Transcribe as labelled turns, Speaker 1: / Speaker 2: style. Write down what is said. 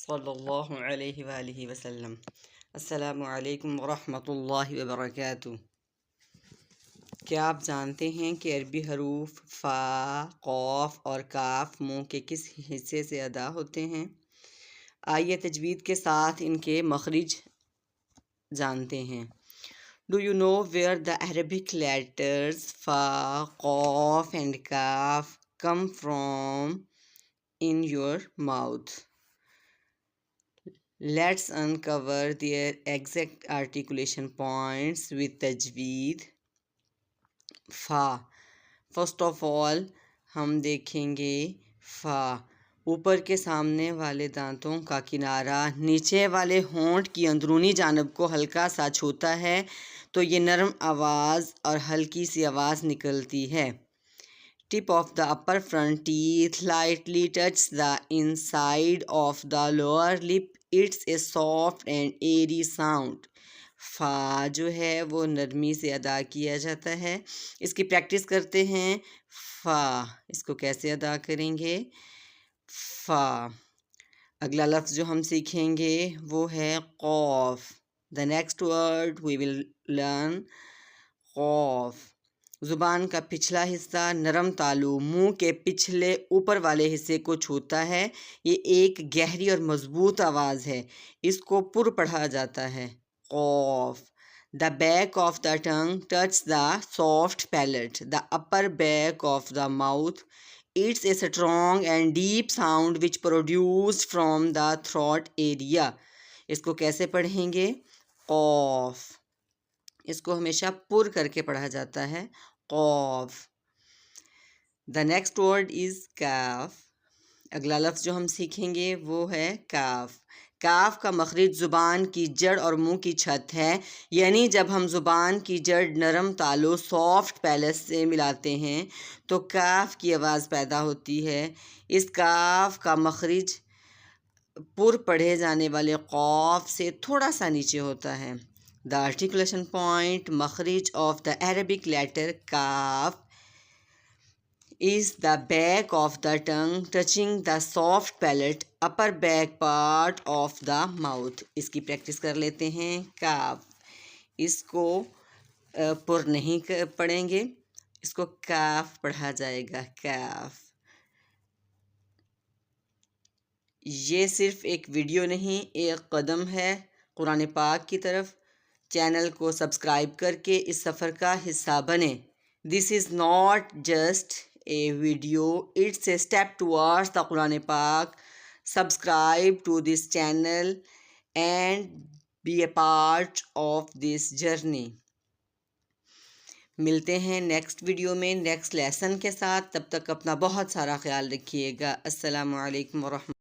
Speaker 1: صلی اللہ علیہ وآلہ وسلم۔ السلام علیکم ورحمۃ اللہ وبرکاتہ۔ کیا آپ جانتے ہیں کہ عربی حروف فا، قاف اور کاف منہ کے کس حصے سے ادا ہوتے ہیں؟ آئیے تجوید کے ساتھ ان کے مخرج جانتے ہیں۔ Do you know where the Arabic letters fa, qaf and kaf come from in your mouth? Let's uncover their exact articulation points with tajweed. فا، فرسٹ آف آل ہم دیکھیں گے فا، اوپر کے سامنے والے دانتوں کا کنارہ نیچے والے ہونٹ کی اندرونی جانب کو ہلکا سا چھوتا ہے تو یہ نرم آواز اور ہلکی سی آواز نکلتی ہے۔ Tip of the upper front teeth lightly touch the inside of the lower lip, it's a soft and airy sound. فا جو ہے وہ نرمی سے ادا کیا جاتا ہے۔ اس کی پریکٹس کرتے ہیں۔ فا، اس کو کیسے ادا کریں گے؟ فا، اگلا لفظ جو ہم سیکھیں گے وہ ہے قاف۔ The next word we will learn قاف۔ زبان کا پچھلا حصہ نرم تالو منہ کے پچھلے اوپر والے حصے کو چھوتا ہے۔ یہ ایک گہری اور مضبوط آواز ہے، اس کو پر پڑھا جاتا ہے۔ قاف۔ The back of the tongue touches the soft palate. The upper back of the mouth. It's a strong and deep sound which produced from the throat area. اس کو کیسے پڑھیں گے؟ قاف۔ اس کو ہمیشہ پر کر کے پڑھا جاتا ہے، قاف۔ The next word is کاف۔ اگلا لفظ جو ہم سیکھیں گے وہ ہے کاف۔ کاف کا مخرج زبان کی جڑ اور منہ کی چھت ہے، یعنی جب ہم زبان کی جڑ نرم تالو سافٹ پیلس سے ملاتے ہیں تو کاف کی آواز پیدا ہوتی ہے۔ اس کاف کا مخرج پر پڑھے جانے والے قاف سے تھوڑا سا نیچے ہوتا ہے۔ دا آرٹیکولیشن پوائنٹ مخرج آف دا عربک لیٹر کاف is the back of the tongue touching the soft palate, upper back part of the mouth. اس کی پریکٹس کر لیتے ہیں۔ کاف، اس کو پر نہیں پڑھیں گے، اس کو کاف پڑھا جائے گا، کاف۔ یہ صرف ایک ویڈیو نہیں، ایک قدم ہے قرآن پاک کی طرف۔ چینل کو سبسکرائب کر کے اس سفر کا حصہ بنیں۔ This is not just a video, it's a step towards the Quran Pak. Subscribe to this channel and be a part of this journey. ملتے ہیں نیکسٹ ویڈیو میں نیکسٹ لیسن کے ساتھ، تب تک اپنا بہت سارا خیال رکھیے گا۔ السلام علیکم ورحمۃ اللہ۔